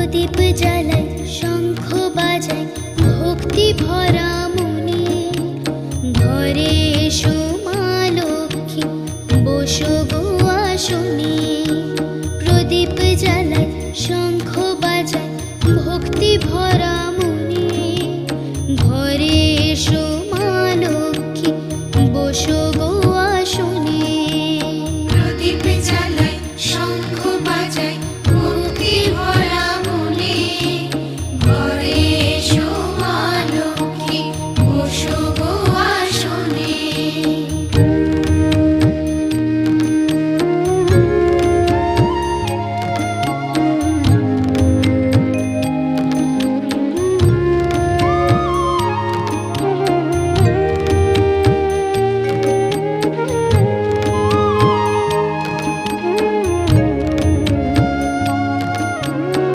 প্রদীপ জ্বালাই শঙ্খ বাজাই ভক্তি ভরা মনে। ঘরে এসো মা লক্ষ্মী বসো গো আসনে। প্রদীপ জ্বালাই শঙ্খ বাজাই ভক্তি ভরা মনে।